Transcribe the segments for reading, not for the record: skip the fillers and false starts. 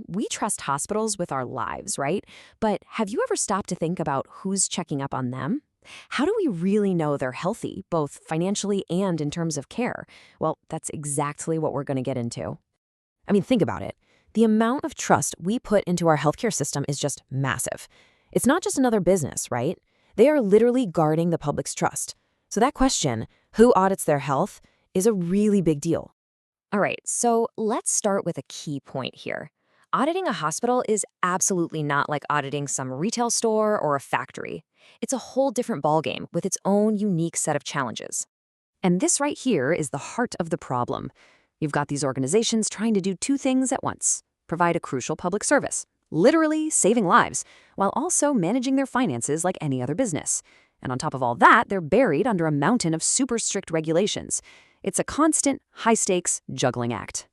We trust hospitals with our lives, right? But have you ever stopped to think about who's checking up on them? How do we really know they're healthy, both financially and in terms of care? Well, that's exactly what we're going to get into. I mean, think about it. The amount of trust we put into our healthcare system is just massive. It's not just another business, right? They are literally guarding the public's trust. So that question, who audits their health, is a really big deal. All right, so let's start with a key point here. Auditing a hospital is absolutely not like auditing some retail store or a factory. It's a whole different ballgame with its own unique set of challenges. And this right here is the heart of the problem. You've got these organizations trying to do two things at once: provide a crucial public service, literally saving lives, while also managing their finances like any other business. And on top of all that, they're buried under a mountain of super strict regulations. It's a constant, high-stakes juggling act.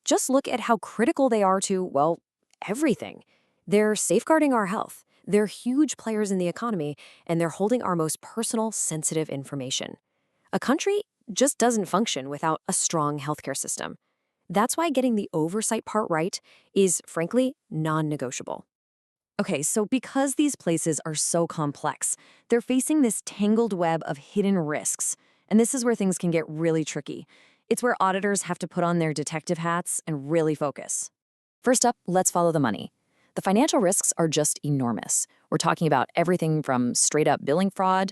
Just look at how critical they are to, well, everything. They're safeguarding our health. They're huge players in the economy, and they're holding our most personal, sensitive information. A country just doesn't function without a strong healthcare system. That's why getting the oversight part right is, frankly, non-negotiable. Okay, so because these places are so complex, they're facing this tangled web of hidden risks. And this is where things can get really tricky. It's where auditors have to put on their detective hats and really focus. First up, let's follow the money. The financial risks are just enormous. We're talking about everything from straight-up billing fraud,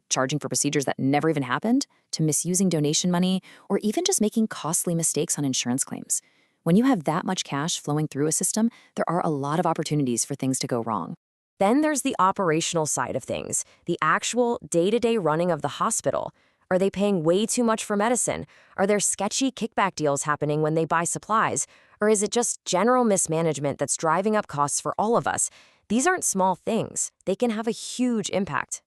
charging for procedures that never even happened, to misusing donation money, or even just making costly mistakes on insurance claims. When you have that much cash flowing through a system, there are a lot of opportunities for things to go wrong. Then there's the operational side of things, the actual day-to-day running of the hospital. Are they paying way too much for medicine? Are there sketchy kickback deals happening when they buy supplies? Or is it just general mismanagement that's driving up costs for all of us? These aren't small things. They can have a huge impact.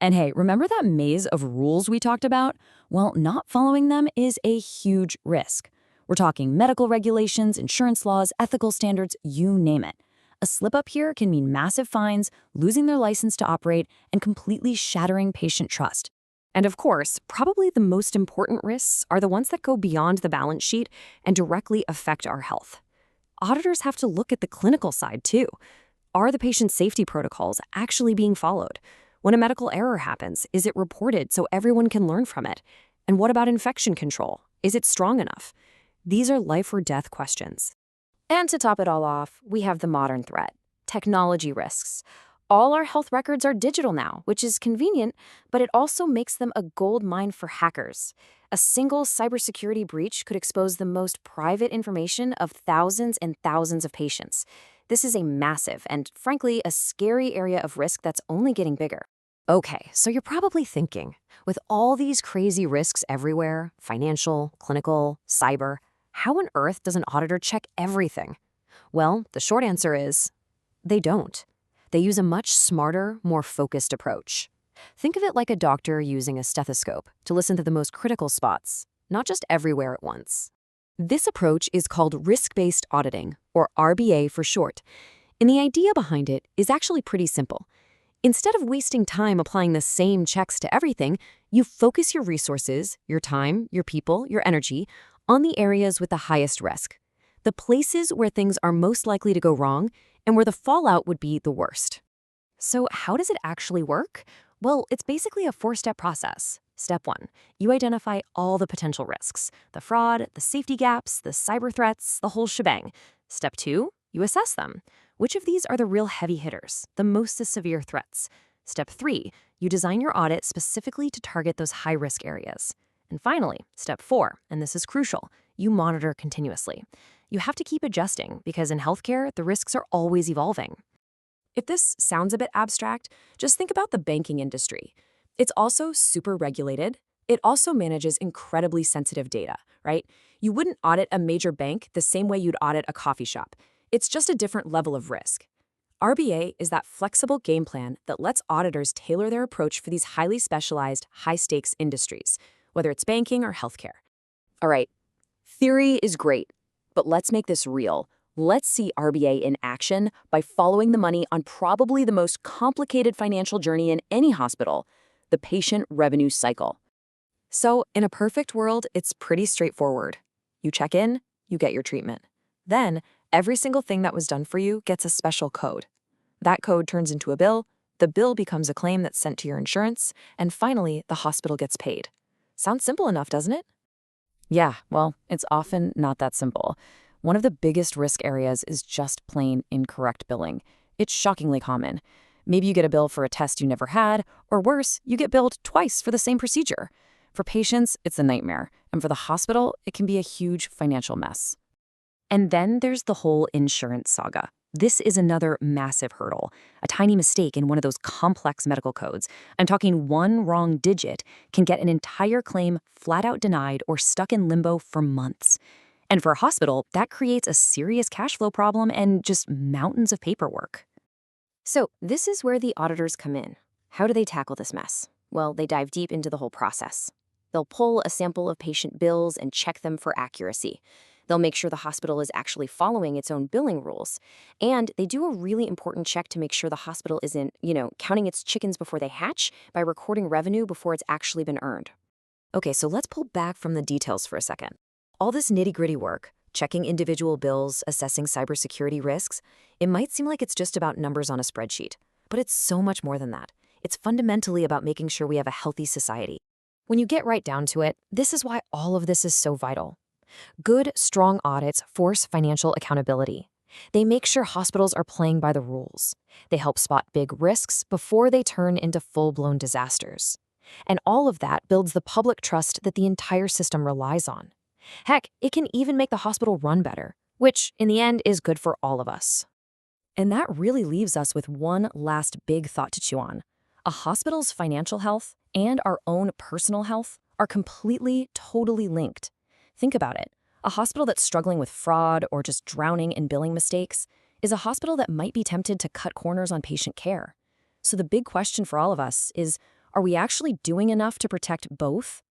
And hey, remember that maze of rules we talked about? Well, not following them is a huge risk. We're talking medical regulations, insurance laws, ethical standards, you name it. A slip-up here can mean massive fines, losing their license to operate, and completely shattering patient trust. And of course, probably the most important risks are the ones that go beyond the balance sheet and directly affect our health. Auditors have to look at the clinical side too. Are the patient safety protocols actually being followed? When a medical error happens, is it reported so everyone can learn from it? And what about infection control? Is it strong enough? These are life or death questions. And to top it all off, we have the modern threat: technology risks. All our health records are digital now, which is convenient, but it also makes them a gold mine for hackers. A single cybersecurity breach could expose the most private information of thousands and thousands of patients. This is a massive and, frankly, a scary area of risk that's only getting bigger. Okay, so you're probably thinking, with all these crazy risks everywhere, financial, clinical, cyber, how on earth does an auditor check everything? Well, the short answer is, they don't. They use a much smarter, more focused approach. Think of it like a doctor using a stethoscope to listen to the most critical spots, not just everywhere at once. This approach is called risk-based auditing, or RBA for short. And the idea behind it is actually pretty simple. Instead of wasting time applying the same checks to everything, you focus your resources, your time, your people, your energy, on the areas with the highest risk. The places where things are most likely to go wrong and where the fallout would be the worst. So how does it actually work? Well, it's basically a four-step process. Step 1, you identify all the potential risks: the fraud, the safety gaps, the cyber threats, the whole shebang. Step 2, you assess them. Which of these are the real heavy hitters, the most severe threats? Step 3, you design your audit specifically to target those high-risk areas. And finally, step 4, and this is crucial, you monitor continuously. You have to keep adjusting because in healthcare, the risks are always evolving. If this sounds a bit abstract, just think about the banking industry. It's also super regulated. It also manages incredibly sensitive data, right? You wouldn't audit a major bank the same way you'd audit a coffee shop. It's just a different level of risk. RBA is that flexible game plan that lets auditors tailor their approach for these highly specialized, high-stakes industries, whether it's banking or healthcare. All right, theory is great, but let's make this real. Let's see RBA in action by following the money on probably the most complicated financial journey in any hospital: the patient revenue cycle. So, in a perfect world, it's pretty straightforward. You check in, you get your treatment. Then, every single thing that was done for you gets a special code. That code turns into a bill, the bill becomes a claim that's sent to your insurance, and finally, the hospital gets paid. Sounds simple enough, doesn't it? Yeah, well, it's often not that simple. One of the biggest risk areas is just plain incorrect billing. It's shockingly common. Maybe you get a bill for a test you never had, or worse, you get billed twice for the same procedure. For patients, it's a nightmare, and for the hospital, it can be a huge financial mess. And then there's the whole insurance saga. This is another massive hurdle. A tiny mistake in one of those complex medical codes, I'm talking one wrong digit, can get an entire claim flat out denied or stuck in limbo for months. And for a hospital, that creates a serious cash flow problem and just mountains of paperwork. So, this is where the auditors come in. How do they tackle this mess? Well, they dive deep into the whole process. They'll pull a sample of patient bills and check them for accuracy. They'll make sure the hospital is actually following its own billing rules. And they do a really important check to make sure the hospital isn't, counting its chickens before they hatch by recording revenue before it's actually been earned. Okay, so let's pull back from the details for a second. All this nitty-gritty work, checking individual bills, assessing cybersecurity risks, it might seem like it's just about numbers on a spreadsheet, but it's so much more than that. It's fundamentally about making sure we have a healthy society. When you get right down to it, this is why all of this is so vital. Good, strong audits force financial accountability. They make sure hospitals are playing by the rules. They help spot big risks before they turn into full-blown disasters. And all of that builds the public trust that the entire system relies on. Heck, it can even make the hospital run better, which, in the end, is good for all of us. And that really leaves us with one last big thought to chew on. A hospital's financial health and our own personal health are completely, totally linked. Think about it. A hospital that's struggling with fraud or just drowning in billing mistakes is a hospital that might be tempted to cut corners on patient care. So the big question for all of us is, are we actually doing enough to protect both